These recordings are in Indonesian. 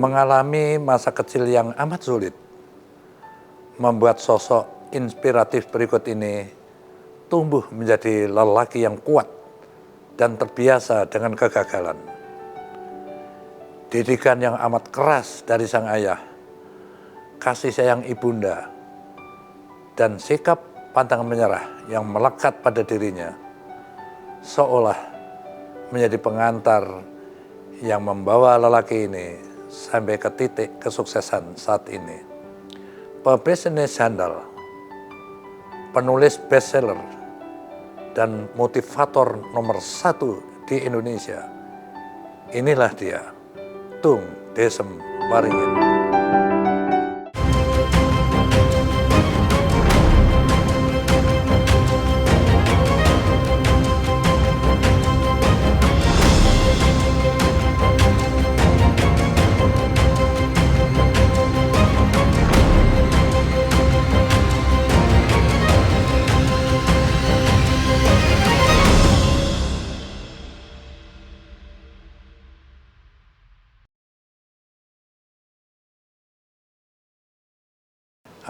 mengalami masa kecil yang amat sulit, membuat sosok inspiratif berikut ini tumbuh menjadi lelaki yang kuat dan terbiasa dengan kegagalan. Didikan yang amat keras dari sang ayah, kasih sayang ibunda, dan sikap pantang menyerah yang melekat pada dirinya, seolah menjadi pengantar yang membawa lelaki ini sampai ke titik kesuksesan saat ini. Pebisnis handal, penulis bestseller, dan motivator nomor 1 di Indonesia. Inilah dia, Tung Desem Waringin.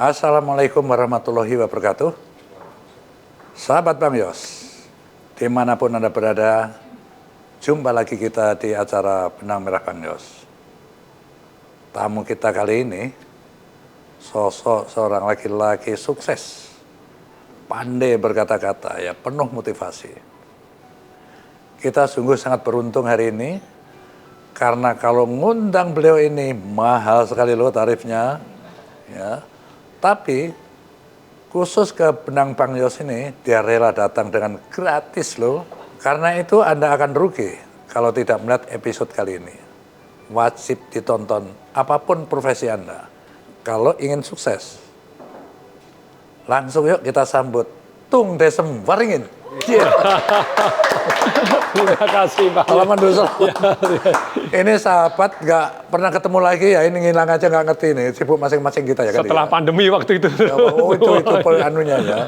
Assalamualaikum warahmatullahi wabarakatuh. Sahabat Bang Yos, dimanapun Anda berada, jumpa lagi kita di acara Benang Merah Bang Yos. Tamu kita kali ini, sosok seorang laki-laki sukses, pandai berkata-kata, ya penuh motivasi. Kita sungguh sangat beruntung hari ini, karena kalau ngundang beliau ini mahal sekali loh tarifnya, ya. Tapi khusus ke Benang Bang Yos ini, dia rela datang dengan gratis loh. Karena itu Anda akan rugi kalau tidak melihat episode kali ini. Wajib ditonton apapun profesi Anda. Kalau ingin sukses. Langsung yuk kita sambut Tung Desem Waringin. Yeah. Terima kasih Pak. Salaman dulu. Ini sahabat nggak pernah ketemu lagi ya, ini ngilang aja nggak ngerti nih, sibuk masing-masing kita ya. Setelah pandemi waktu itu. Oh itu anunya ya.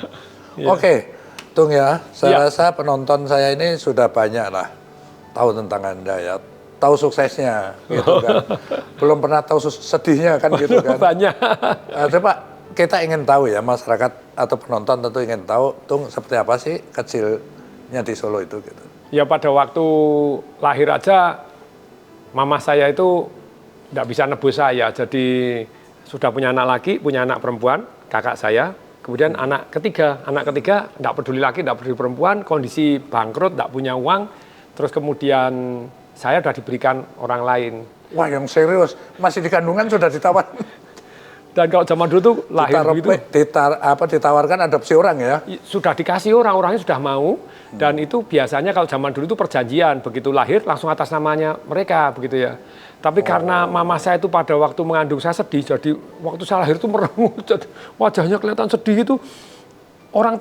Oke, Tung ya, saya rasa penonton saya ini sudah banyak lah tahu tentang Anda ya, tahu suksesnya gitu kan. Belum pernah tahu sedihnya kan gitu kan. Banyak. Coba kita ingin tahu ya, masyarakat atau penonton tentu ingin tahu, Tung seperti apa sih kecilnya di Solo itu gitu. Ya pada waktu lahir aja, mama saya itu tidak bisa nebus saya. Jadi sudah punya anak laki, punya anak perempuan, kakak saya. Kemudian anak ketiga tidak peduli laki, tidak peduli perempuan, kondisi bangkrut, tidak punya uang. Terus kemudian saya sudah diberikan orang lain. Wah yang serius, masih di kandungan sudah ditawar. Dan kalau zaman dulu tuh lahir begitu, ditawarkan adopsi orang ya? Sudah dikasih orangnya sudah mau. Dan itu biasanya kalau zaman dulu itu perjanjian, begitu lahir langsung atas namanya mereka begitu ya. Tapi karena mama saya itu pada waktu mengandung saya sedih, jadi waktu saya lahir itu merengut, wajahnya kelihatan sedih itu.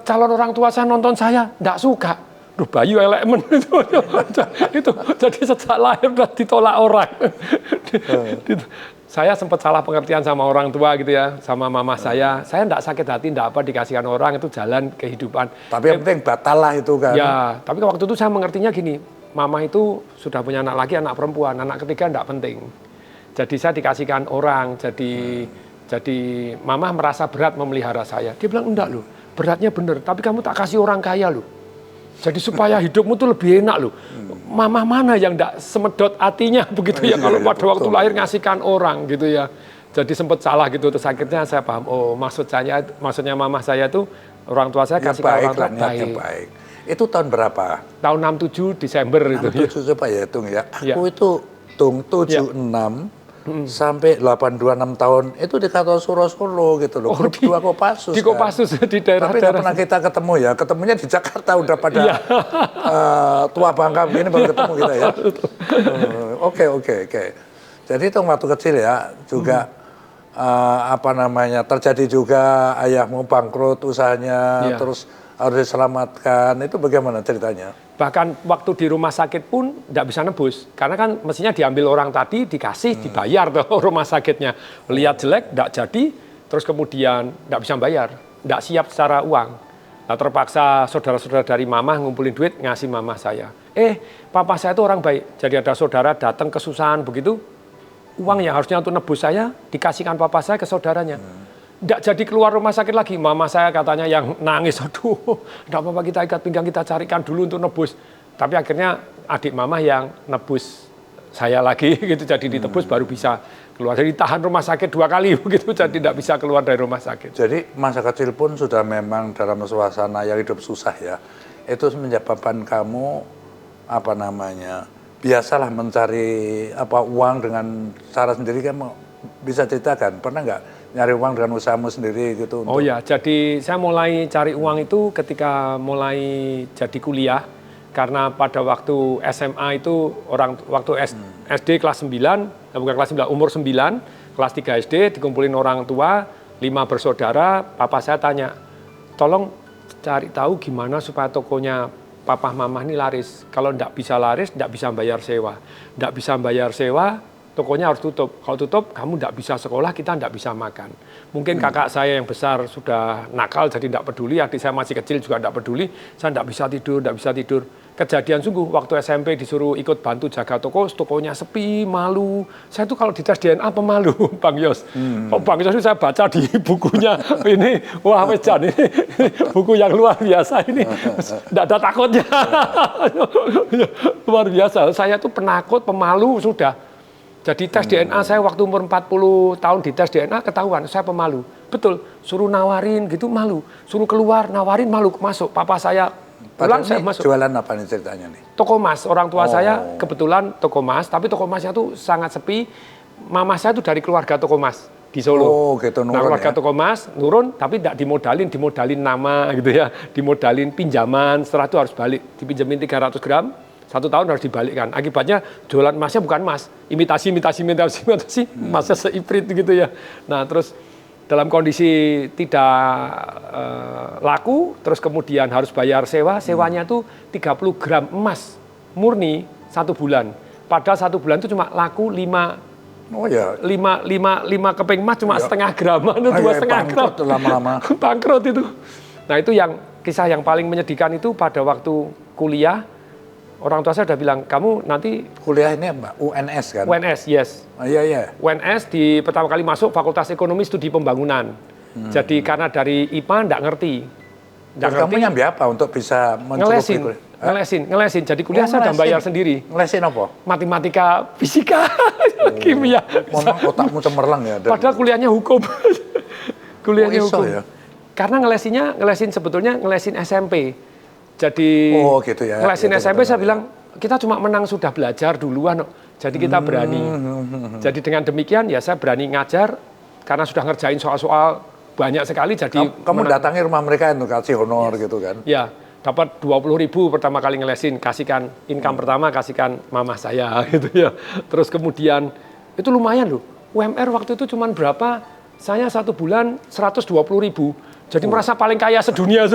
Calon orang tua saya nonton saya, enggak suka. Duh Bayu elemen itu jadi sejak lahir udah ditolak orang. Saya sempat salah pengertian sama orang tua gitu ya, sama mama saya enggak sakit hati, enggak apa, dikasihkan orang, itu jalan kehidupan. Tapi yang penting batal lah itu kan. Ya, tapi waktu itu saya mengertinya gini, mama itu sudah punya anak laki, anak perempuan, anak ketiga enggak penting. Jadi saya dikasihkan orang, jadi mama merasa berat memelihara saya. Dia bilang, enggak loh, beratnya bener, tapi kamu tak kasih orang kaya loh. Jadi supaya hidupmu tuh lebih enak loh. Mama mana yang enggak semedot hatinya begitu ya, kalau pada waktu lahir ngasihkan orang gitu ya. Jadi sempat salah gitu, terus akhirnya saya paham, oh maksudnya mama saya tuh orang tua saya kasih ke orang tua baik. Itu tahun berapa? Tahun 67 Desember itu. 67 coba ya Tung ya. Aku itu Tung 76 sampai 826 tahun itu di Kartosuro Solo gitu loh. Grup 2 Kopassus. Di Kopassus kan? Di daerah. Tapi nggak pernah kita ketemu ya. Ketemunya di Jakarta udah pada tua bangka begini baru ketemu kita ya. Oke. Jadi itu waktu kecil ya juga terjadi juga ayahmu bangkrut usahanya, terus harus diselamatkan. Itu bagaimana ceritanya? Bahkan waktu di rumah sakit pun tidak bisa nebus. Karena kan mestinya diambil orang tadi, dikasih, dibayar tuh rumah sakitnya. Lihat jelek, tidak jadi, terus kemudian tidak bisa bayar. Tidak siap secara uang. Nah, terpaksa saudara-saudara dari mama ngumpulin duit, ngasih mama saya. Papa saya itu orang baik. Jadi ada saudara datang kesusahan begitu, Uang yang harusnya untuk nebus saya dikasihkan papa saya ke saudaranya. Nggak jadi keluar rumah sakit lagi. Mama saya katanya yang nangis, aduh, nggak apa-apa kita ikat pinggang, kita carikan dulu untuk nebus. Tapi akhirnya adik mama yang nebus saya lagi, gitu. Jadi ditebus baru bisa keluar. Jadi tahan rumah sakit 2 kali, begitu. Jadi tidak bisa keluar dari rumah sakit. Jadi masa kecil pun sudah memang dalam suasana yang hidup susah ya. Itu menyebabkan kamu apa namanya, biasalah mencari uang dengan cara sendiri. Kamu bisa ceritakan, pernah nggak nyari uang dengan usahamu sendiri gitu? Oh ya, jadi saya mulai cari uang itu ketika mulai jadi kuliah. Karena pada waktu SMA itu waktu SD kelas 9, bukan kelas 9, umur 9, kelas 3 SD dikumpulin orang tua, 5 bersaudara, papa saya tanya, tolong cari tahu gimana supaya tokonya papa mama ini laris. Kalau enggak bisa laris, enggak bisa bayar sewa. Enggak bisa bayar sewa, tokonya harus tutup. Kalau tutup, kamu enggak bisa sekolah, kita enggak bisa makan. Mungkin kakak saya yang besar sudah nakal, jadi enggak peduli. Adik saya masih kecil juga enggak peduli. Saya enggak bisa tidur. Kejadian sungguh, waktu SMP disuruh ikut bantu jaga toko, tokonya sepi, malu. Saya tuh kalau dites DNA pemalu, Bang Yos. Bang Yos itu saya baca di bukunya, ini, wah wes Jan, ini buku yang luar biasa ini. Enggak ada takutnya. Luar biasa, saya tuh penakut, pemalu, sudah. Jadi tes DNA saya waktu umur 40 tahun di tes DNA ketahuan, saya pemalu. Betul, suruh nawarin gitu malu. Suruh keluar, nawarin malu, masuk. Papa saya pulang, saya masuk. Jualan apa nih ceritanya nih? Toko emas, orang tua saya kebetulan toko emas, tapi toko emasnya tuh sangat sepi. Mama saya tuh dari keluarga toko emas di Solo. Oh gitu, nurun keluarga ya? toko emas, nurun, tapi tidak dimodalin nama gitu ya. Dimodalin pinjaman, setelah itu harus balik. Dipinjemin 300 gram, 1 tahun harus dibalikkan. Akibatnya jualan emasnya bukan emas, imitasi, emasnya seiprit gitu ya. Nah terus dalam kondisi tidak laku, terus kemudian harus bayar sewanya tuh 30 gram emas murni 1 bulan. Padahal 1 bulan itu cuma laku 5 keping emas cuma setengah gram, 2,5 gram. Lama-lama. Bangkrut itu. Nah itu yang kisah yang paling menyedihkan itu pada waktu kuliah. Orang tua saya udah bilang, kamu nanti... Kuliah ini apa? UNS kan? UNS, yes. Iya. UNS pertama kali masuk Fakultas Ekonomi Studi Pembangunan. Jadi karena dari IPA nggak ngerti. Kamu nyambi apa untuk bisa mencukupi? Ngelesin. Jadi kuliah saya udah bayar sendiri. Ngelesin apa? Matematika, fisika, kimia. Memang otakmu cemerlang ya? Padahal kuliahnya hukum. Kuliahnya hukum. Ya? Karena ngelesin sebetulnya ngelesin SMP. Jadi gitu ya. ngelesin SMP saya bilang, kita cuma menang sudah belajar duluan. Jadi kita berani. Jadi dengan demikian ya saya berani ngajar, karena sudah ngerjain soal-soal banyak sekali. Jadi kamu datangi rumah mereka itu kasih honor gitu kan? Ya, dapat 20.000 pertama kali ngelesin, kasihkan income pertama, kasihkan mama saya gitu ya. Terus kemudian itu lumayan loh. UMR waktu itu cuma berapa? Saya 1 bulan 120.000. Jadi merasa paling kaya sedunia,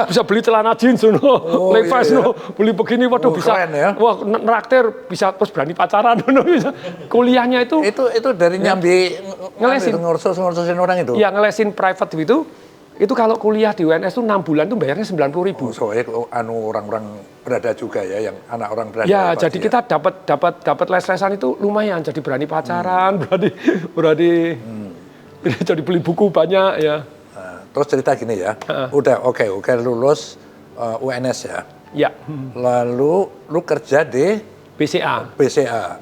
bisa beli celana jeans, Levi's, beli begini, waduh bisa, keren, ya? wah neraktir, bisa terus berani pacaran, kuliahnya itu dari nyambi ngelesin, ngursusin orang itu. Iya ngelesin private itu kalau kuliah di UNS itu 6 bulan tuh bayarnya 90.000. Soalnya orang-orang berada juga ya, yang anak orang berada. Ya, jadi kita dapat les-lesan itu lumayan, jadi berani pacaran, berani jadi beli buku banyak ya. Terus cerita gini ya, udah oke lulus UNS ya. Ya. Lalu lu kerja di BCA.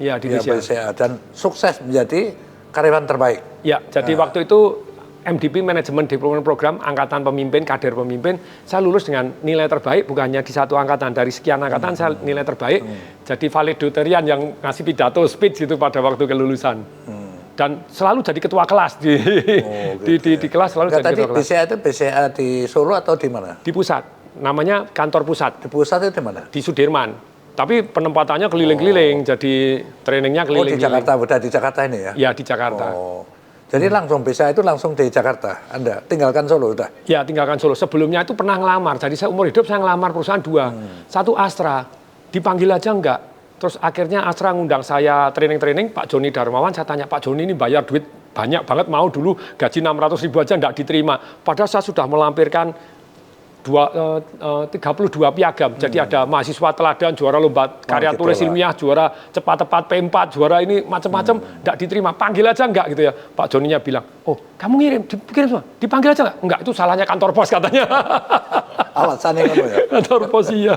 Ya, di BCA. Dan sukses menjadi karyawan terbaik. Ya, jadi waktu itu MDP Manajemen Development Program, angkatan pemimpin, kader pemimpin, saya lulus dengan nilai terbaik, bukannya di satu angkatan, dari sekian angkatan saya nilai terbaik. Jadi valedictorian yang ngasih pidato speech gitu pada waktu kelulusan. Dan selalu jadi ketua kelas di kelas selalu jadi ketua kelas. BCA itu BCA di Solo atau di mana? Di pusat, namanya kantor pusat. Di pusat itu di mana? Di Sudirman. Tapi penempatannya keliling-keliling, jadi trainingnya keliling-keliling. Di Jakarta, udah di Jakarta ini ya? Ya, di Jakarta. Jadi langsung BCA itu langsung di Jakarta, Anda tinggalkan Solo udah? Ya, tinggalkan Solo. Sebelumnya itu pernah ngelamar, jadi saya umur hidup saya ngelamar perusahaan 2. Satu Astra, dipanggil aja enggak. Terus akhirnya Astra ngundang saya training-training, Pak Joni Darmawan, saya tanya, Pak Joni ini bayar duit banyak banget, mau dulu gaji 600.000 aja enggak diterima. Padahal saya sudah melampirkan 32 piagam. Jadi ada mahasiswa teladan, juara lomba karya gitu tulis lah. ilmiah, juara cepat tepat P4, juara ini macam-macam, enggak diterima. Panggil aja enggak gitu ya. Pak Joninya bilang, "Oh, kamu ngirim, dikirim semua. Dipanggil aja enggak?" "Enggak, itu salahnya kantor pos," katanya. Alasannya ngono ya. Kantor pos iya.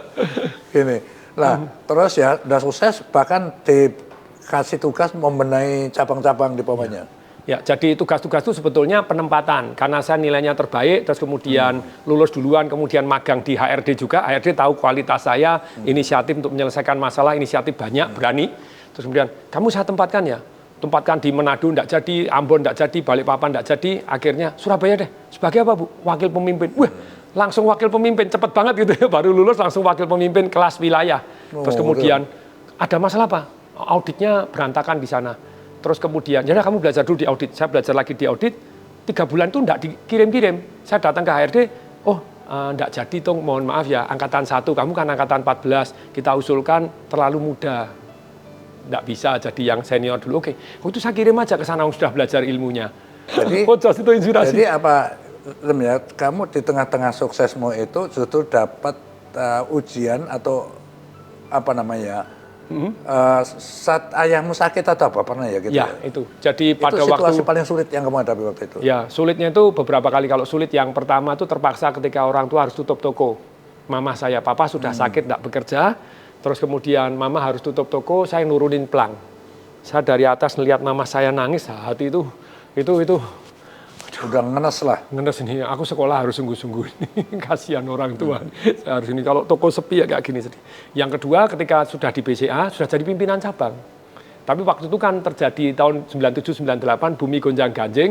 Ini. Nah, terus ya udah sukses bahkan dikasih tugas membenahi cabang-cabang diplomanya. Ya, jadi tugas-tugas itu sebetulnya penempatan. Karena saya nilainya terbaik, terus kemudian lulus duluan, kemudian magang di HRD juga. HRD tahu kualitas saya, inisiatif untuk menyelesaikan masalah, inisiatif banyak, berani. Terus kemudian, kamu saya tempatkan ya. Tempatkan di Manado, enggak jadi, Ambon enggak jadi, Balikpapan enggak jadi. Akhirnya, Surabaya deh. Sebagai apa, Bu? Wakil pemimpin. Wah, langsung wakil pemimpin, cepet banget gitu ya. Baru lulus langsung wakil pemimpin kelas wilayah. Terus kemudian, ada masalah apa? Auditnya berantakan di sana. Terus kemudian, ya kamu belajar dulu di audit. Saya belajar lagi di audit, 3 bulan itu enggak dikirim-kirim. Saya datang ke HRD, enggak jadi Tung, mohon maaf ya, angkatan 1, kamu kan angkatan 14, kita usulkan terlalu muda. Enggak bisa jadi yang senior dulu. Oke, itu saya kirim aja ke sana, sudah belajar ilmunya. Jadi, itu inspirasi. Jadi apa, Lem ya, kamu di tengah-tengah suksesmu itu justru dapat ujian atau apa namanya, saat ayahmu sakit atau apa pernah ya gitu? Ya, itu. Jadi pada itu situasi waktu paling sulit yang kamu hadapi waktu itu? Ya, sulitnya itu beberapa kali. Kalau sulit yang pertama itu terpaksa ketika orang tua harus tutup toko. Mama saya, papa sudah sakit, tidak bekerja. Terus kemudian mama harus tutup toko, saya nurunin plang. Saya dari atas melihat mama saya nangis, hati itu udah ngenes lah. ngenes ini, aku sekolah harus sungguh-sungguh ini, kasihan orang tua. Saya harus ini, kalau toko sepi ya kayak gini sedih. Yang kedua, ketika sudah di BCA, sudah jadi pimpinan cabang. Tapi waktu itu kan terjadi tahun 97-98, bumi gonjang-ganjing,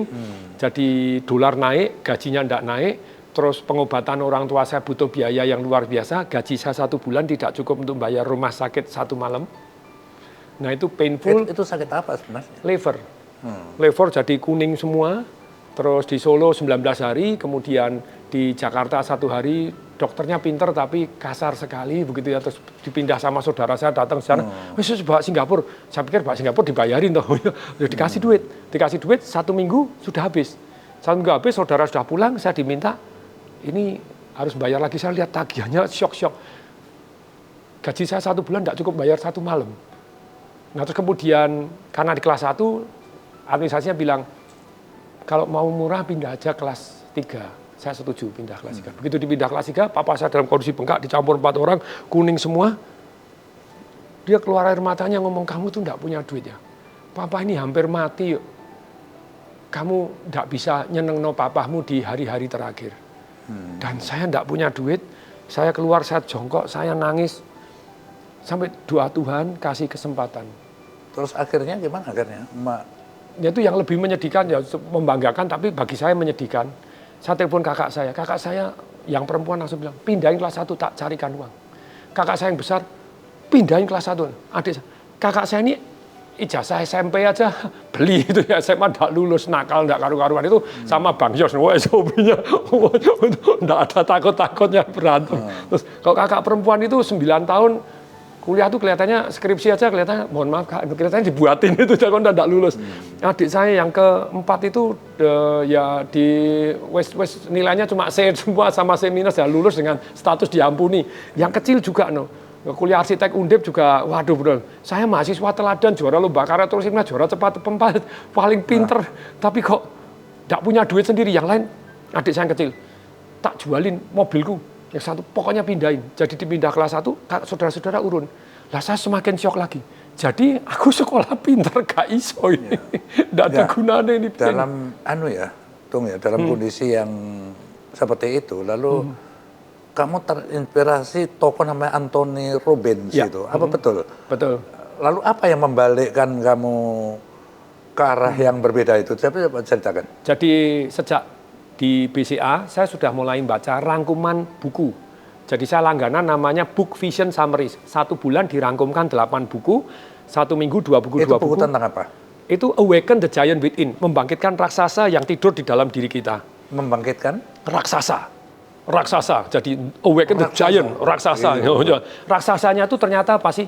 jadi dolar naik, gajinya enggak naik, terus pengobatan orang tua saya butuh biaya yang luar biasa, gaji saya 1 bulan tidak cukup untuk bayar rumah sakit 1 malam. Nah itu painful. Itu sakit apa sebenarnya? Liver. Liver jadi kuning semua. Terus di Solo 19 hari, kemudian di Jakarta 1 hari, dokternya pinter tapi kasar sekali begitu ya. Terus dipindah sama saudara saya datang ke sana, wis bawa Singapura. Saya pikir bawa Singapura dibayarin toh. Dikasih duit 1 minggu sudah habis. 1 minggu habis, saudara sudah pulang, saya diminta ini harus bayar lagi. Saya lihat tagihannya syok. Gaji saya 1 bulan tidak cukup bayar 1 malam. Nah terus kemudian karena di kelas 1 administrasinya bilang kalau mau murah pindah aja kelas 3. Saya setuju pindah kelas 3. Begitu dipindah kelas 3, papa saya dalam kondisi bengkak dicampur 4 orang, kuning semua. Dia keluar air matanya ngomong, kamu tuh enggak punya duit ya. Papa ini hampir mati yuk. Kamu enggak bisa nyenengno papamu di hari-hari terakhir. Dan saya enggak punya duit, saya keluar, saya jongkok, saya nangis. Sampai doa Tuhan kasih kesempatan. Terus akhirnya gimana akhirnya? Itu yang lebih menyedihkan, ya membanggakan, tapi bagi saya menyedihkan. Saya telepon kakak saya yang perempuan langsung bilang, pindahin kelas 1 tak carikan uang. Kakak saya yang besar, pindahin kelas 1. Adik kakak saya ini ijazah SMP aja beli itu ya, SMA enggak lulus, nakal enggak karu-karuan itu sama Bang Yos, SOP-nya enggak ada takut-takutnya berantem. Terus kalau kakak perempuan itu 9 tahun kuliah tuh kelihatannya skripsi aja kelihatannya, mohon maaf Kak, kelihatannya dibuatin itu jangan enggak lulus. Adik saya yang keempat itu ya di nilainya cuma C semua sama C minus ya, lulus dengan status diampuni. Yang kecil juga kuliah arsitek Undip juga, waduh bro, saya mahasiswa teladan, juara lomba karya tulis ilmiah, juara cepat P4, paling pinter, tapi kok enggak punya duit sendiri. Yang lain adik saya yang kecil tak jualin mobilku. Yang satu pokoknya pindahin, jadi dipindah kelas 1, saudara-saudara urun. Lah saya semakin syok lagi. Jadi aku sekolah pinter gak iso ini, nggak ada gunanya ini. Dalam dalam kondisi yang seperti itu, lalu kamu terinspirasi tokoh namanya Anthony Robbins itu, apa betul? Betul. Lalu apa yang membalikkan kamu ke arah yang berbeda itu? Coba ceritakan. Jadi sejak di BCA, saya sudah mulai baca rangkuman buku. Jadi saya langganan namanya Book Vision Summaries. 1 bulan dirangkumkan 8 buku, 1 minggu 2 buku, 2 buku. Itu buku tentang apa? Itu Awaken the Giant Within, membangkitkan raksasa yang tidur di dalam diri kita. Membangkitkan? Raksasa. Jadi Awaken the Giant, raksasa. Raksasanya itu ternyata apa sih?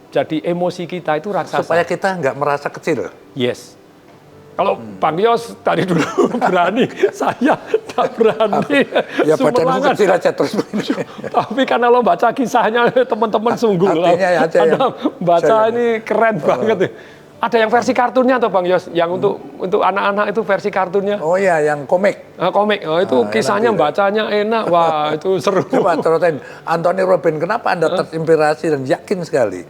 Jadi emosi kita itu raksasa. Supaya kita nggak merasa kecil. Yes. Kalau Bang Yos dari dulu berani, saya tidak berani. Ya badanmu Sumelangan. kecil aja terus. Tapi karena lo baca kisahnya teman-teman sungguh loh. Artinya aja yang Baca saya- ini keren banget. Ada yang versi kartunnya atau Bang Yos? Yang untuk anak-anak itu versi kartunnya. Oh iya, yang komik. Komik. Oh, itu kisahnya enak gitu. bacanya enak. Wah, itu seru. Coba terusin, Anthony Robin, kenapa Anda terinspirasi dan yakin sekali?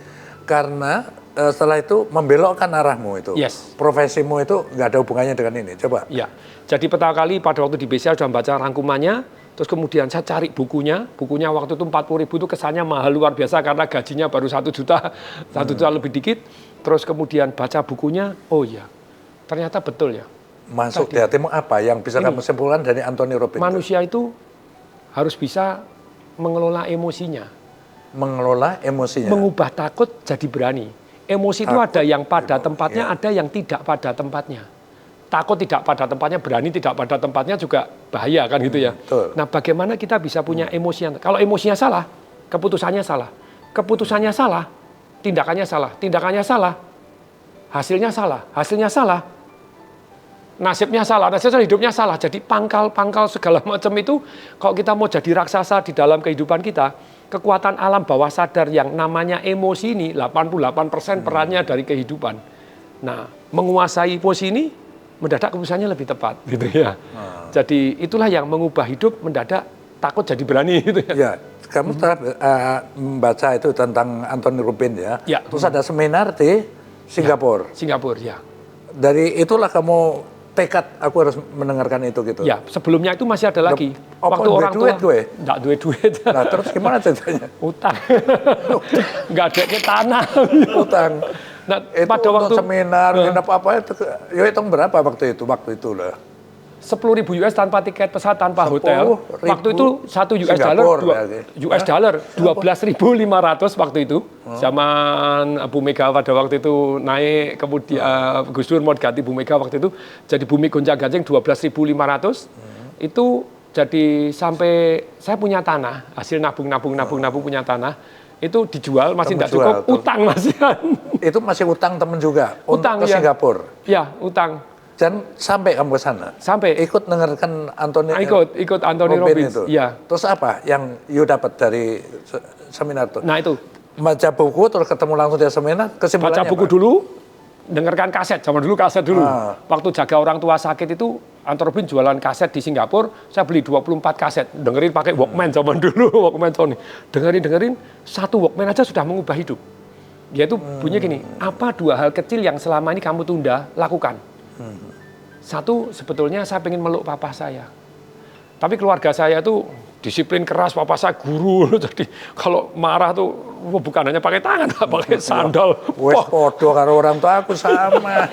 Karena setelah itu membelokkan arahmu itu. Yes. Profesimu itu nggak ada hubungannya dengan ini. Coba. Ya, jadi pertama kali pada waktu di BCA sudah baca rangkumannya, terus kemudian saya cari bukunya waktu itu 40.000 itu kesannya mahal luar biasa karena gajinya baru 1 juta, 1 juta lebih dikit. Terus kemudian baca bukunya, oh iya, ternyata betul ya. Masuk di hatimu apa yang bisa kamu simpulkan dari Anthony Robin? Manusia itu harus bisa mengelola emosinya, Mengelola emosinya. mengubah takut jadi berani. Emosi itu ada yang pada tempatnya, ada yang tidak pada tempatnya. Takut tidak pada tempatnya, berani tidak pada tempatnya juga bahaya kan gitu ya. Betul. Nah, bagaimana kita bisa punya emosi yang kalau emosinya salah, keputusannya salah. Keputusannya salah, tindakannya salah. Tindakannya salah, hasilnya salah. Hasilnya salah, nasibnya salah. Nasibnya hidupnya salah. Jadi pangkal-pangkal segala macam itu kalau kita mau jadi raksasa di dalam kehidupan kita, kekuatan alam bawah sadar yang namanya emosi ini 88% perannya dari kehidupan. Nah, menguasai emosi ini mendadak keputusannya lebih tepat gitu ya. Jadi itulah yang mengubah hidup mendadak takut jadi berani gitu ya. Ya, kamu setelah membaca itu tentang Anthony Robin ya. Ya. Terus ada seminar di Singapura. Singapura ya. Dari itulah kamu tekad aku harus mendengarkan itu gitu. Ya, sebelumnya itu masih ada lagi. Apa, Waktu duit orang tua gue? enggak duit. Nah, terus gimana ceritanya? Utang. Enggak ada ke tanah. Utang. Nah, Itu pada untuk waktu seminar, nginep apa itu? Ya hitung berapa waktu itu lah. 10.000 US tanpa tiket pesawat, tanpa 10.000 hotel. Waktu itu 1 US dollar, Singapura, US dollar 12.500 waktu itu. Zaman Bu Mega pada waktu itu naik, kemudian Gus Dur mau ganti Bu Mega waktu itu. Jadi bumi gonjang-ganjing 12.500. Itu jadi sampai saya punya tanah, hasil nabung punya tanah. Itu dijual masih tidak Kamu cukup, jual, utang masih. Itu masih utang temen juga Utang, untuk ke ya. Singapura. Ya, utang. Dan sampai kamu ke sana. Sampai. Ikut dengarkan Anthony Ikut Anthony Robbins. itu. Iya. Terus apa yang you dapat dari seminar itu? Nah itu, Baca buku terus ketemu langsung di seminar, kesimpulannya baca buku apa? dulu, dengarkan kaset. Zaman dulu kaset dulu. Ah. Waktu jaga orang tua sakit itu, Anthony Robbins jualan kaset di Singapura, saya beli 24 kaset. Dengerin pakai Walkman zaman dulu, Walkman Sony. Dengerin, satu Walkman aja sudah mengubah hidup. Yaitu bunyi gini, apa 2 hal kecil yang selama ini kamu tunda, lakukan. Satu, sebetulnya saya pengen meluk papa saya. Tapi keluarga saya tuh disiplin keras, papa saya guru. Jadi kalau marah tuh bukan hanya pakai tangan, pakai sandal. Wes podo karo orang tua aku sama.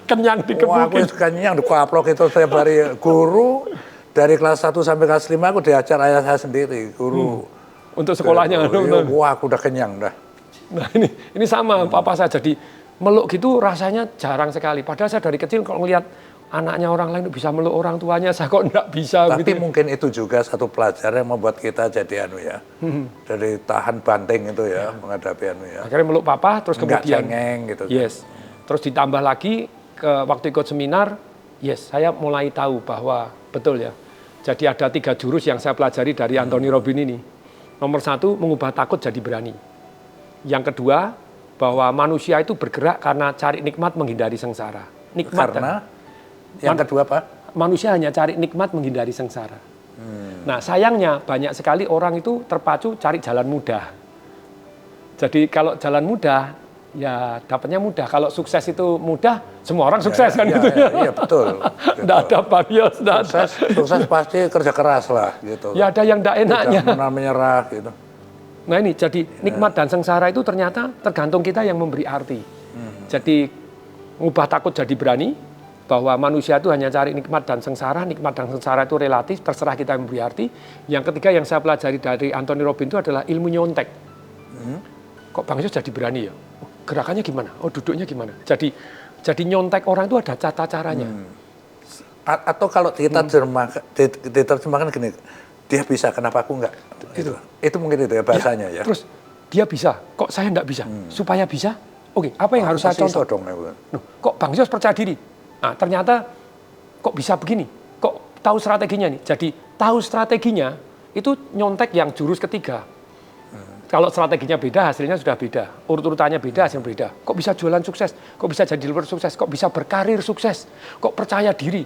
Kenyang Wah, aku dikebukin. kenyang di kaplok itu setiap hari guru dari kelas 1 sampai kelas 5 aku diajar ayah saya sendiri, guru. Untuk sekolahnya. Wah, aku udah kenyang dah. Nah ini sama papa saya. Jadi meluk gitu rasanya jarang sekali. Padahal saya dari kecil kalau ngelihat anaknya orang lain bisa meluk orang tuanya, saya kok enggak bisa. Tapi gitu. mungkin itu juga satu pelajaran yang membuat kita jadi dari tahan banting itu ya, menghadapi ya. Akhirnya meluk papa, terus Enggak kemudian cengeng gitu. yes. Terus ditambah lagi ke waktu ikut seminar, yes, saya mulai tahu bahwa betul ya. Jadi ada 3 jurus yang saya pelajari dari Anthony Robin ini. Nomor 1, mengubah takut jadi berani. Yang kedua, bahwa manusia itu bergerak karena cari nikmat menghindari sengsara. Nikmat Karena yang kedua apa? manusia hanya cari nikmat menghindari sengsara. Nah sayangnya banyak sekali orang itu terpacu cari jalan mudah. Jadi kalau jalan mudah, ya dapatnya mudah. Kalau sukses itu mudah, semua orang sukses kan gitu ya. Iya betul. Nggak ada barrier, nggak ada. Sukses pasti kerja keras lah gitu. Ya ada yang nggak enaknya. Tidak pernah menyerah gitu. Nah ini jadi nikmat dan sengsara itu ternyata tergantung kita yang memberi arti. Jadi ngubah takut jadi berani. Bahwa manusia itu hanya cari nikmat dan sengsara itu relatif, terserah kita yang memberi arti. Yang ketiga yang saya pelajari dari Anthony Robin itu adalah ilmu nyontek. Kok Bang Yos jadi berani ya? Gerakannya gimana? Oh duduknya gimana? Jadi nyontek orang itu ada tata caranya. Atau kalau kita diterjemahkan gini, dia bisa, kenapa aku enggak? Itu mungkin itu ya bahasanya ya. Terus dia bisa, kok saya enggak bisa? Supaya bisa, oke, apa yang harus saya contoh? Dong, Kok Bang Yos percaya diri? Nah, ternyata kok bisa begini? Kok tahu strateginya nih? Jadi tahu strateginya itu nyontek yang jurus ketiga. Kalau strateginya beda, hasilnya sudah beda. Urut-urutannya beda, hasilnya beda. Kok bisa jualan sukses? Kok bisa jadi leader sukses? Kok bisa berkarir sukses? Kok percaya diri?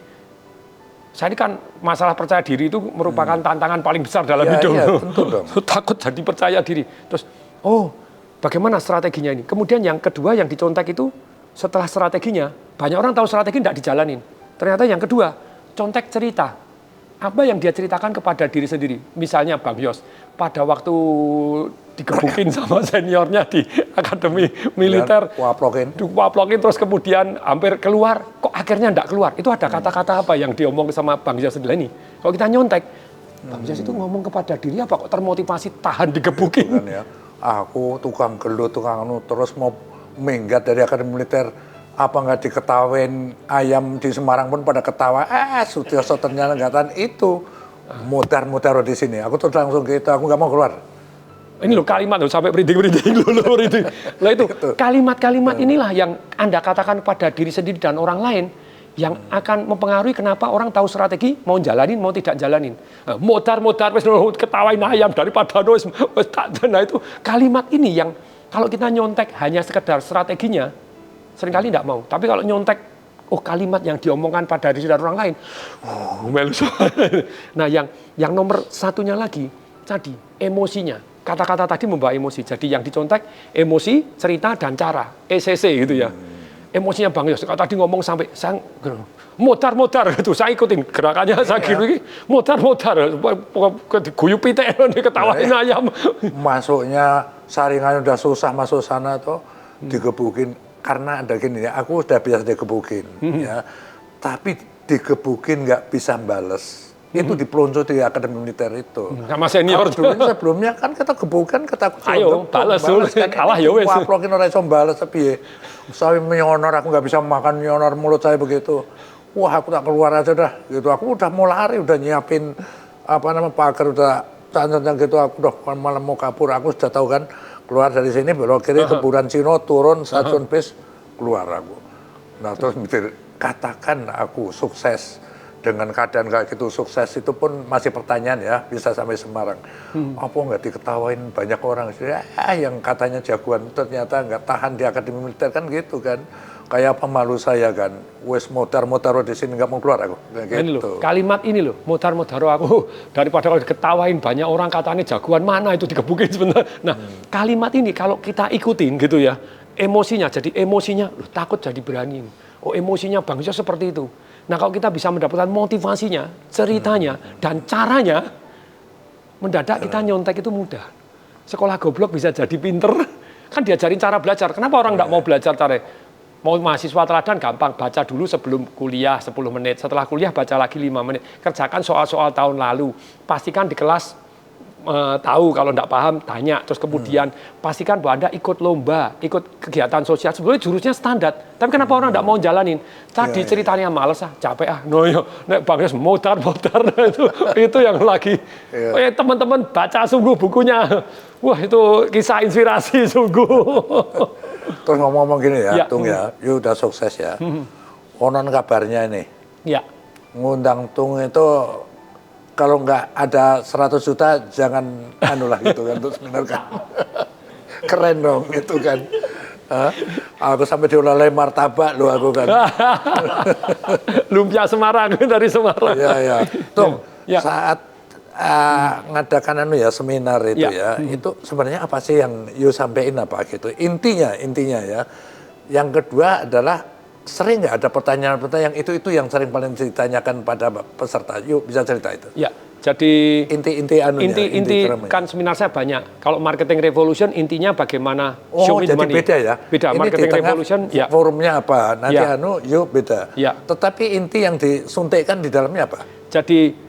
Saya ini kan masalah percaya diri itu merupakan tantangan paling besar dalam hidup. Iya, tentu dong. Takut jadi percaya diri. Terus, bagaimana strateginya ini? Kemudian yang kedua yang dicontek itu, setelah strateginya, banyak orang tahu strategi tidak dijalanin. Ternyata yang kedua, contek cerita. Apa yang dia ceritakan kepada diri sendiri. Misalnya Bang Yos, pada waktu digebukin sama seniornya di akademi militer, waplokin terus kemudian hampir keluar, kok akhirnya enggak keluar. Itu ada kata-kata apa yang diomong sama Bang Yos sendiri ini. Kalau kita nyontek, Bang Yos itu ngomong kepada diri apa kok termotivasi tahan digebukin. Ya. Aku tukang gelut, tukang anu, terus mau minggat dari akademi militer, apa nggak diketawain ayam di Semarang pun pada ketawa, Sutioso ternyata nggak tahan itu. Mutar-mutar di sini, aku tuh langsung gitu, aku nggak mau keluar. Ini loh kalimat loh, sampai merinding-merinding loh. Lah itu kalimat-kalimat inilah yang Anda katakan pada diri sendiri dan orang lain yang akan mempengaruhi kenapa orang tahu strategi, mau jalanin, mau tidak jalanin. Modar-modar, ketawain ayam daripada wis tak. Nah itu kalimat ini yang kalau kita nyontek hanya sekedar strateginya, seringkali tidak mau. Tapi kalau nyontek, kalimat yang diomongkan pada diri dan orang lain, nah yang nomor satunya lagi, tadi emosinya. Kata-kata tadi membawa emosi. Jadi yang dicontek, emosi, cerita, dan cara. ECC gitu ya. Emosinya Bang Yos, tadi ngomong sampai, saya modar gitu, saya ikutin gerakannya, saya gitu, modar, guyup pitek, ketawain ayam. Masuknya saringannya udah susah masuk sana tuh, digebukin. Karena ada gini ya, aku udah biasa digebukin, ya. Tapi digebukin nggak bisa bales. Itu dipelonco di akademi militer itu. Sama senior. Sebelumnya kan kita gebukan, kita ayo balas kan, kalah ya wes. Waplokin orang iso bales tapi saya menyonor, aku nggak bisa makan menyonor, mulut saya begitu. Wah, aku tak keluar aja dah. Gitu, aku udah mau lari, udah nyiapin pagar, udah cancang gitu, aku udah malam mau kabur. Aku sudah tahu kan, keluar dari sini belok kiri keburan Cino, turun stasiun bis, keluar aku. Nah terus mikir, katakan aku sukses dengan keadaan kayak gitu, sukses itu pun masih pertanyaan ya, bisa sampai Semarang. Apa nggak diketawain banyak orang, yang katanya jagoan ternyata nggak tahan di akademi militer kan gitu kan. Kayak apa malu saya kan, wes modar-modar di sini nggak mau keluar aku. Gitu. Ini loh, kalimat ini loh, modar-modar aku daripada kalau diketawain banyak orang katanya jagoan, mana itu digebukin sebenarnya. Nah, kalimat ini kalau kita ikutin gitu ya, emosinya jadi emosinya, loh, takut jadi berani. Emosinya Bang Yos seperti itu. Nah, kalau kita bisa mendapatkan motivasinya, ceritanya dan caranya, mendadak kita nyontek itu mudah. Sekolah goblok bisa jadi pinter, kan diajarin cara belajar. Kenapa orang nggak mau belajar cara? Mau mahasiswa teladan gampang, baca dulu sebelum kuliah 10 menit, setelah kuliah baca lagi 5 menit. Kerjakan soal-soal tahun lalu, pastikan di kelas tahu, kalau tidak paham tanya, terus kemudian pastikan bahwa Anda ikut lomba, ikut kegiatan sosial. Sebenarnya jurusnya standar, tapi kenapa orang tidak mau jalanin? Tadi ceritanya males capek nek Bang Yos modar itu yang lagi. Teman-teman baca sungguh bukunya, wah itu kisah inspirasi sungguh. Terus ngomong-ngomong gini ya, Tung ya, you udah sukses ya. Konon kabarnya ini, ngundang Tung itu kalau nggak ada 100 juta jangan anulah gitu kan, terus bener kan. Keren dong itu kan. Aku sampai dioleh martabak loh aku kan. Lumpia Semarang dari Semarang. Iya. Tung, saat ngadakan seminar itu itu sebenarnya apa sih yang you sampaikan apa gitu? Intinya ya. Yang kedua adalah sering nggak ada pertanyaan-pertanyaan itu yang sering paling ditanyakan pada peserta. Yuk bisa cerita itu. Ya, jadi inti kan seminar saya banyak. Kalau marketing revolution intinya bagaimana show with money. Beda ya. Beda. Ini marketing revolution forumnya apa? Nanti yuk beda. Ya. Tetapi inti yang disuntikkan di dalamnya apa? Jadi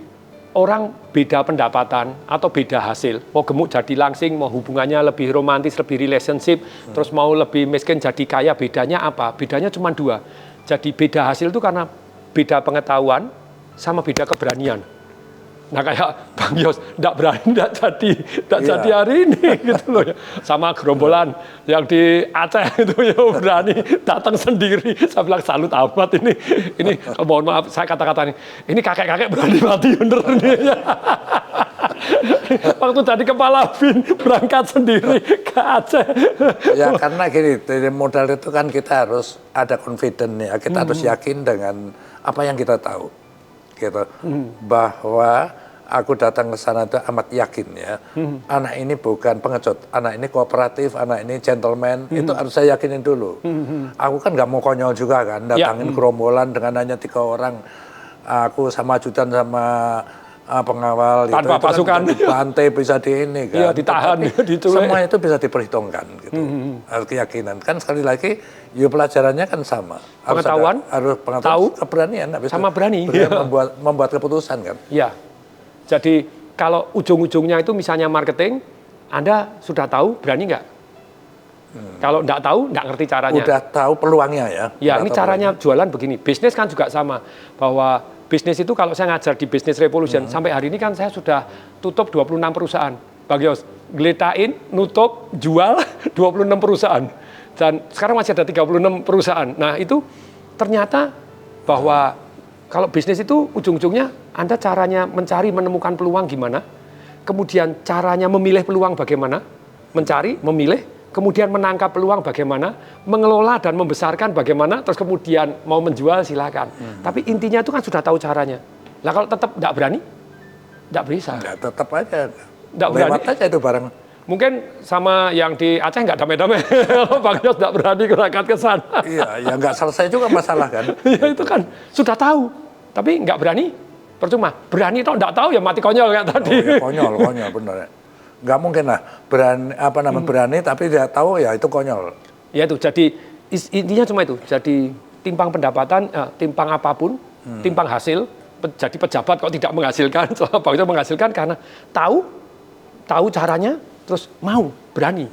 orang beda pendapatan atau beda hasil, mau gemuk jadi langsing, mau hubungannya lebih romantis, lebih relationship, terus mau lebih miskin jadi kaya, bedanya apa? Bedanya cuma 2. Jadi beda hasil itu karena beda pengetahuan sama beda keberanian. Nah kayak Bang Yos, nggak berani, nggak jadi hari ini gitu loh ya. Sama gerombolan yang di Aceh itu ya berani datang sendiri. Saya bilang salut amat ini mohon maaf saya kata-kata ini kakek-kakek berani mati bener nih ya. Waktu jadi kepala BIN berangkat sendiri ke Aceh. Ya karena gini, dari modal itu kan kita harus ada confident ya, kita harus yakin dengan apa yang kita tahu. Gitu. Bahwa aku datang ke sana itu amat yakin ya. Anak ini bukan pengecut, anak ini kooperatif, anak ini gentleman, itu harus saya yakinin dulu. Aku kan nggak mau konyol juga kan, datangin gerombolan dengan hanya 3 orang. Aku sama ajudan sama pengawal tanpa itu pasukan kan pantai bisa di ini kan. Iya, ditahan, semua itu bisa diperhitungkan gitu. Harus keyakinan. Kan sekali lagi ya pelajarannya kan sama. Pengetahuan, harus pengetahuan, tahu, keberanian sama berani. Membuat keputusan kan. Iya. Jadi kalau ujung-ujungnya itu misalnya marketing, Anda sudah tahu berani nggak? Kalau nggak tahu, nggak ngerti caranya. Udah tahu peluangnya ya. Ya, ini caranya jualan begini. Bisnis kan juga sama. Bahwa bisnis itu kalau saya ngajar di Business Revolution, sampai hari ini kan saya sudah tutup 26 perusahaan. Bang Yos, geletain, nutup, jual 26 perusahaan. Dan sekarang masih ada 36 perusahaan. Nah itu ternyata bahwa kalau bisnis itu ujung-ujungnya Anda caranya mencari, menemukan peluang gimana. Kemudian caranya memilih peluang bagaimana. Mencari, memilih. Kemudian menangkap peluang bagaimana, mengelola dan membesarkan bagaimana, terus kemudian mau menjual silakan. Tapi intinya itu kan sudah tahu caranya. Lah kalau tetap nggak berani, nggak bisa. Nggak, tetap aja. Nggak berani. Lewat aja itu barang. Mungkin sama yang di Aceh nggak damai-damai. Kalau Bang Yos nggak berani berangkat ke sana. Iya, ya nggak selesai juga masalah kan. Ya itu kan sudah tahu, tapi nggak berani, percuma. Berani toh nggak tahu ya mati konyol kayak tadi. Oh, ya, konyol bener. Nggak mungkin lah berani berani tapi dia tahu ya itu konyol. Ya itu jadi intinya cuma itu. Jadi timpang pendapatan, timpang apapun, timpang hasil. Jadi pejabat kok tidak menghasilkan, Bang Yos menghasilkan karena tahu caranya, terus mau berani.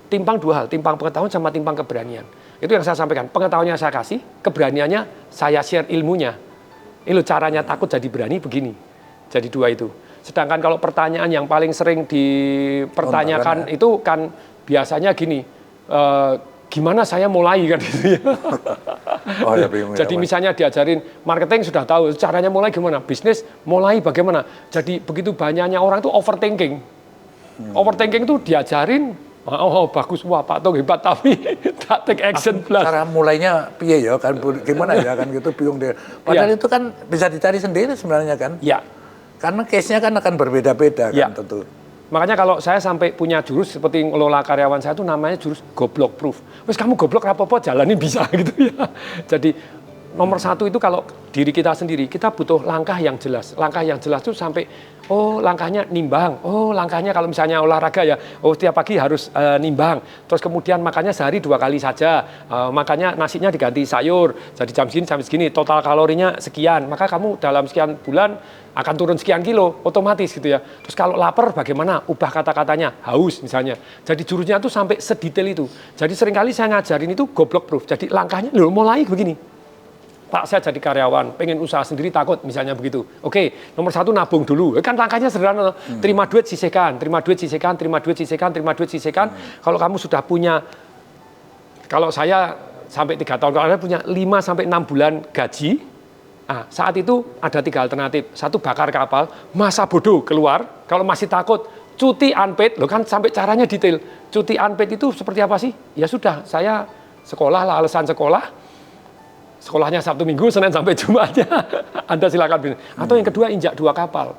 Timpang 2 hal, timpang pengetahuan sama timpang keberanian. Itu yang saya sampaikan. Pengetahuannya saya kasih, keberaniannya saya share ilmunya. Ini caranya takut jadi berani begini. Jadi 2 itu. Sedangkan kalau pertanyaan yang paling sering dipertanyakan itu kan biasanya gini, gimana saya mulai kan gitu ya. Oh, ya bingung. Jadi ya, misalnya diajarin marketing sudah tahu, caranya mulai gimana, bisnis mulai bagaimana. Jadi begitu banyaknya orang itu overthinking. Overthinking itu diajarin, oh bagus, wah Pak Tung hebat, tapi tak take action plus. Cara mulainya piye ya kan, gimana ya kan gitu, bingung dia. Padahal itu kan bisa dicari sendiri sebenarnya kan. Ya. Karena case-nya kan akan berbeda-beda kan tentu. Makanya kalau saya sampai punya jurus seperti ngelola karyawan saya itu namanya jurus goblok proof. Wes kamu goblok apa-apa jalanin bisa gitu ya. Jadi nomor 1 itu kalau diri kita sendiri, kita butuh langkah yang jelas. Langkah yang jelas itu sampai, oh langkahnya nimbang. Oh langkahnya kalau misalnya olahraga ya, oh tiap pagi harus nimbang. Terus kemudian makannya sehari 2 kali saja. Makannya nasinya diganti sayur. Jadi jam segini sampai segini, total kalorinya sekian. Maka kamu dalam sekian bulan akan turun sekian kilo, otomatis gitu ya. Terus kalau lapar bagaimana? Ubah kata-katanya, haus misalnya. Jadi jurusnya itu sampai sedetail itu. Jadi seringkali saya ngajarin itu goblok proof. Jadi langkahnya, loh mulai begini. Pak saya jadi karyawan, pengen usaha sendiri takut misalnya begitu. Oke, nomor 1 nabung dulu. Kan langkahnya sederhana. Terima duit sisihkan, terima duit sisihkan, terima duit sisihkan, terima duit sisihkan. Kalau kamu sudah punya, kalau saya sampai 3 tahun, kalau saya punya 5 sampai 6 bulan gaji, saat itu ada 3 alternatif. 1 bakar kapal, masa bodoh keluar. Kalau masih takut, cuti unpaid. Loh kan sampai caranya detail. Cuti unpaid itu seperti apa sih? Ya sudah, saya sekolah lah, alasan sekolah. Sekolahnya Sabtu Minggu, Senin sampai Jumatnya. Anda silakan. Atau yang kedua, injak 2 kapal.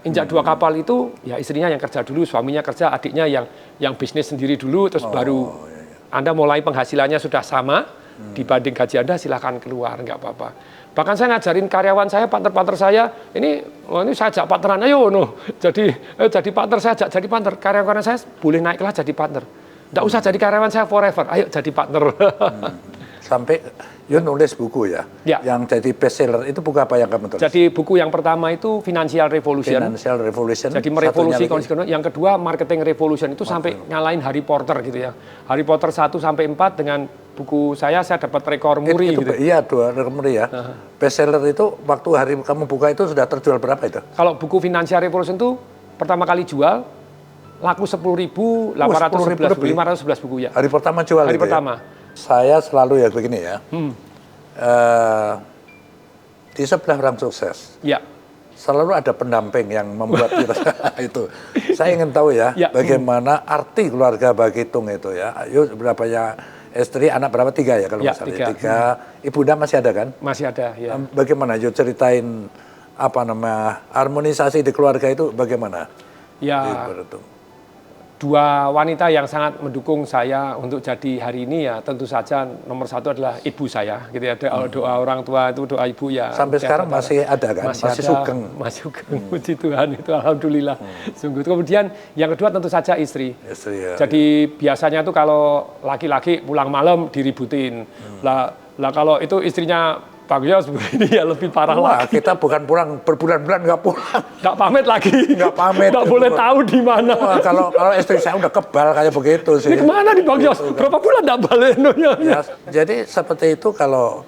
Injak 2 kapal itu, ya istrinya yang kerja dulu, suaminya kerja, adiknya yang bisnis sendiri dulu, terus baru Anda mulai penghasilannya sudah sama, dibanding gaji Anda silakan keluar, nggak apa-apa. Bahkan saya ngajarin karyawan saya, partner-partner saya, ini saya ajak partneran, ayo jadi partner, saya ajak jadi partner. Karyawan saya boleh naik kelas jadi partner. Nggak usah jadi karyawan saya forever, ayo jadi partner. sampai Yun nulis buku ya, Ya. yang jadi bestseller itu buku apa yang kamu tulis? Jadi buku yang pertama itu Financial Revolution. Financial Revolution. Jadi merevolusi Satunya kondisi ekonomi. Yang kedua Marketing Revolution itu sampai ngalahin Harry Potter gitu ya. Harry Potter 1 sampai 4 dengan buku saya dapat rekor muri itu, gitu. iya, 2 rekor muri ya. Bestseller itu waktu hari kamu buka itu sudah terjual berapa itu? Kalau buku Financial Revolution itu pertama kali jual laku 10.811 lebih. 511 buku ya. Hari pertama jual Hari itu pertama. Ya? Saya selalu ya begini ya. Di sebelah orang sukses Ya. selalu ada pendamping yang membuat kita itu. Saya ingin tahu ya, Ya. bagaimana arti keluarga bagi Tung itu ya. Ayo berapa ya istri, anak berapa? 3 ya kalau Ya, nggak salah. 3. 3. Ibunda masih ada kan? Masih ada ya. Bagaimana? Yuk ceritain apa nama harmonisasi di keluarga itu bagaimana? Ya. Di Tung. Dua wanita yang sangat mendukung saya untuk jadi hari ini ya tentu saja nomor 1 adalah ibu saya gitu ya, doa orang tua itu doa ibu ya. Sampai sekarang masih ada kan? Masih ada, sugeng. Masih sugeng, puji Tuhan itu alhamdulillah. Sungguh. Kemudian yang kedua tentu saja istri. Istri ya. Jadi biasanya tuh kalau laki-laki pulang malam diributin. Lah kalau itu istrinya Bang Yos begini ya lebih parah Wah, lagi. kita bukan pulang berbulan-bulan nggak pulang. Nggak pamit lagi. Nggak pamit. Nggak boleh tahu di mana. Wah, kalau istri saya udah kebal kayak begitu sih. Ini kemana nih Bang Yos? Berapa bulan nggak balik? Ya, jadi seperti itu kalau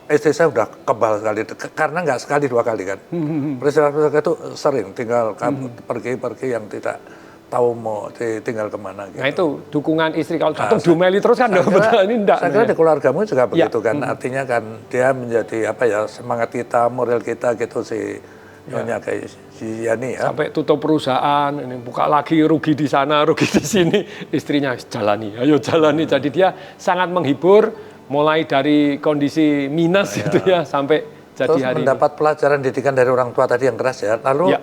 istri saya udah kebal sekali, karena nggak sekali 2 kali kan. Peristiwa itu sering, tinggal kamu pergi-pergi yang tidak tahu mau tinggal kemana gitu. Nah itu dukungan istri kalau datang domeli terus kan ini enggak. Saya kira di keluargamu juga begitu kan, artinya kan dia menjadi apa ya, semangat kita, moral kita gitu si Nyonya kayak si Yani ya. Sampai tutup perusahaan, ini buka lagi rugi di sana, rugi di sini, istrinya jalani, ayo jalani. Jadi dia sangat menghibur, mulai dari kondisi minus gitu ya sampai jadi Terus hari mendapat pelajaran didikan dari orang tua tadi yang keras ya. Lalu Ya.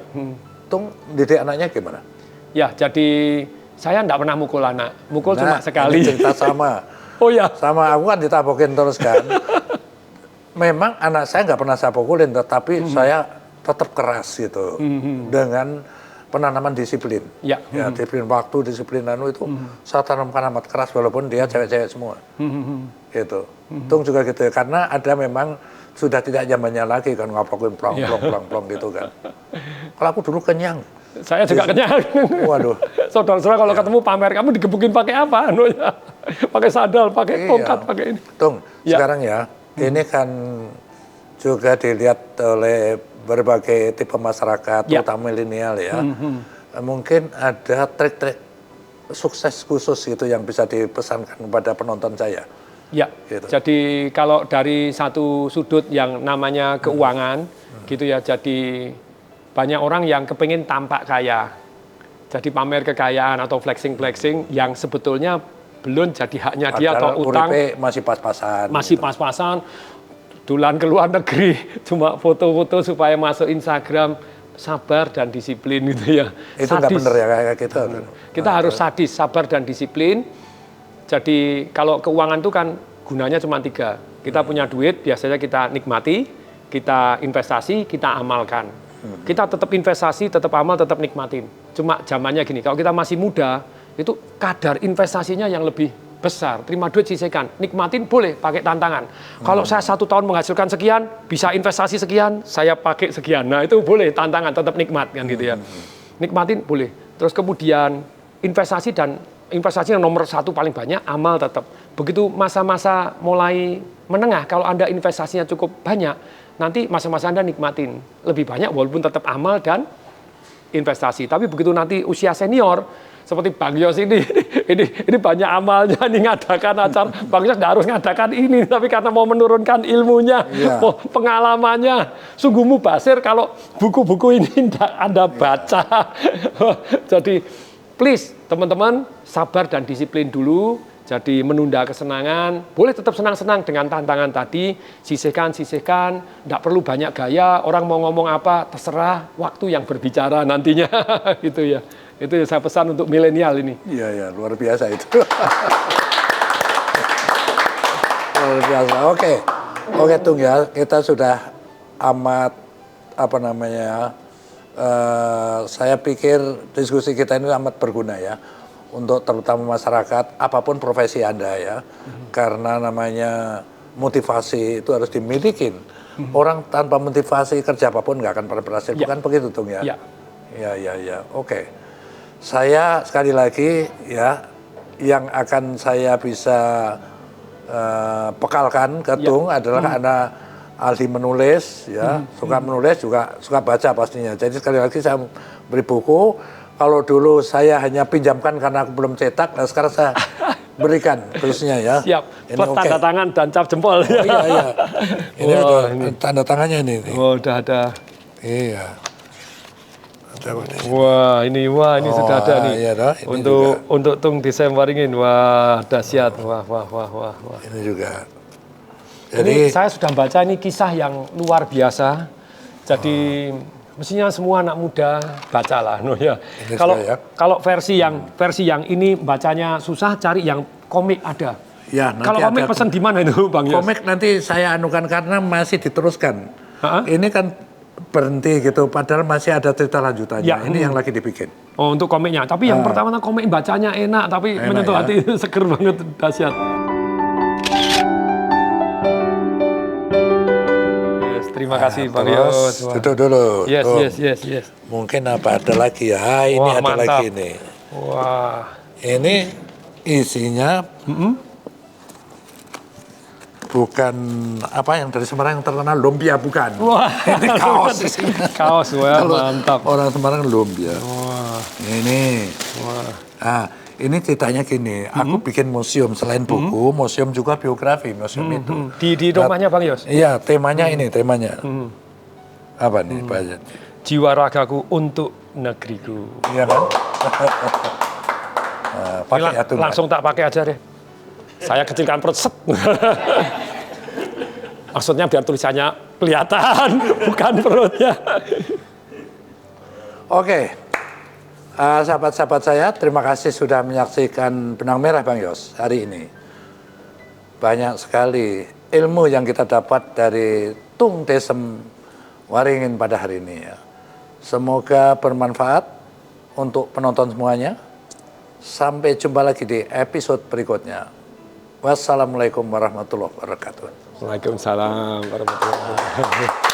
Tung didik anaknya gimana? Ya, jadi saya enggak pernah mukul anak, mukul cuma sekali. Ini cerita sama. Oh ya, Sama aku kan ditabokin terus kan. Memang anak saya nggak pernah saya pukulin, tetapi saya tetap keras gitu. Dengan penanaman disiplin. Ya. Ya, disiplin waktu, disiplin itu saya tanamkan amat keras walaupun dia cewek-cewek semua. Gitu. Tung juga gitu ya, karena ada memang sudah tidak zamannya lagi kan ngapain plong gitu kan. Kalau aku dulu kenyang. saya juga kenyang. Waduh. Saudara-saudara kalau ketemu pamer, kamu digebukin pakai apa? Anunya? Pakai sandal, pakai tongkat, pakai ini. Tung, Ya. sekarang ya, ini kan juga dilihat oleh berbagai tipe masyarakat, Ya. terutama milenial ya. Mungkin ada trik-trik sukses khusus gitu yang bisa dipesankan kepada penonton saya. Ya, Gitu. jadi kalau dari satu sudut yang namanya keuangan, gitu ya, jadi banyak orang yang kepingin tampak kaya. Jadi pamer kekayaan atau flexing yang sebetulnya belum jadi haknya dia atau utang. uripe masih pas-pasan. Masih pas-pasan, dulan ke luar negeri, cuma foto-foto supaya masuk Instagram, sabar dan disiplin gitu ya. Itu nggak bener ya kayak gitu. Kita harus sadis, sabar dan disiplin. Jadi kalau keuangan itu kan gunanya cuma 3. Kita punya duit, biasanya kita nikmati, kita investasi, kita amalkan. Kita tetap investasi, tetap amal, tetap nikmatin. Cuma zamannya gini, kalau kita masih muda, itu kadar investasinya yang lebih besar. Terima duit sisihkan, nikmatin boleh pakai tantangan. Kalau saya 1 tahun menghasilkan sekian, bisa investasi sekian, saya pakai sekian. Nah itu boleh tantangan, tetap nikmat kan gitu ya. Nikmatin boleh. Terus kemudian investasi yang nomor 1 paling banyak, amal tetap. Begitu masa-masa mulai menengah, kalau Anda investasinya cukup banyak, nanti masa-masa Anda nikmatin lebih banyak walaupun tetap amal dan investasi. Tapi begitu nanti usia senior, seperti Bang Yos ini banyak amalnya nih ngadakan acara. Bang Yos nggak harus ngadakan ini, tapi karena mau menurunkan ilmunya, pengalamannya. Sungguh mubazir kalau buku-buku ini tidak Anda baca. Jadi please teman-teman sabar dan disiplin dulu. Jadi menunda kesenangan, boleh tetap senang-senang dengan tantangan tadi, sisihkan, tidak perlu banyak gaya, orang mau ngomong apa, terserah, waktu yang berbicara nantinya, gitu ya. Itu yang saya pesan untuk milenial ini. Iya, luar biasa itu. Luar biasa, oke Tung ya, kita sudah amat, saya pikir diskusi kita ini amat berguna ya. Untuk terutama masyarakat, apapun profesi Anda ya. Karena namanya motivasi itu harus dimiliki. Orang tanpa motivasi kerja apapun nggak akan pernah berhasil. Ya. Bukan begitu, Tung ya? Ya. Ya. Oke. Saya sekali lagi ya, yang akan saya bisa pekalkan ke Tung adalah karena ahli menulis, ya, suka menulis juga suka baca pastinya. Jadi sekali lagi saya beri buku. Kalau dulu saya hanya pinjamkan karena aku belum cetak, nah sekarang saya berikan khususnya ya. Siap. Ini Plus tanda tangan dan cap jempol. Oh, iya. Ini Wah, udah ini. tanda tangannya ini. Oh, udah ada. Iya. Wah, ini sudah ada nih. Iya, ini untuk Tung Desemberingin. Wah, dahsyat. Wah. Ini juga. Ini saya sudah baca ini kisah yang luar biasa. Jadi mestinya semua anak muda bacalah, ya. Kalau versi yang ini bacanya susah, cari yang komik ada. Ya, kalau komik pesen di mana itu, Bang Yos? Komik nanti saya anukan karena masih diteruskan. Ini kan berhenti gitu, padahal masih ada cerita lanjutannya. Ya, ini yang lagi dibikin. Oh, untuk komiknya. Tapi yang pertama komik bacanya enak, tapi menyentuh hati, seger banget, dahsyat. Terima kasih, Bang Yos. Duduk dulu. Yes. Mungkin apa ada lagi ya? Ini Wah, ada mantap. lagi nih. Wah. Ini isinya bukan apa yang dari Semarang yang terkenal lumpia, bukan. Wah. Ini kaos isinya. Kaos, wah, Kalau mantap. Orang Semarang lumpia. Wah. Ini. Wah. Ini ceritanya gini, aku bikin museum selain buku, museum juga biografi museum itu. Di rumahnya Bang Yos? Iya, temanya ini, temanya. Apa nih, Pak? Jiwa ragaku untuk negeriku. Iya kan? Pakai ya tuh. Langsung tak pakai aja deh. Saya kecilkan perut, set. Maksudnya biar tulisannya kelihatan, bukan perutnya. Oke. Sahabat-sahabat saya, terima kasih sudah menyaksikan Benang Merah Bang Yos hari ini. Banyak sekali ilmu yang kita dapat dari Tung Desem Waringin pada hari ini ya. Semoga bermanfaat untuk penonton semuanya. Sampai jumpa lagi di episode berikutnya. Wassalamualaikum warahmatullahi wabarakatuh. Waalaikumsalam warahmatullahi wabarakatuh.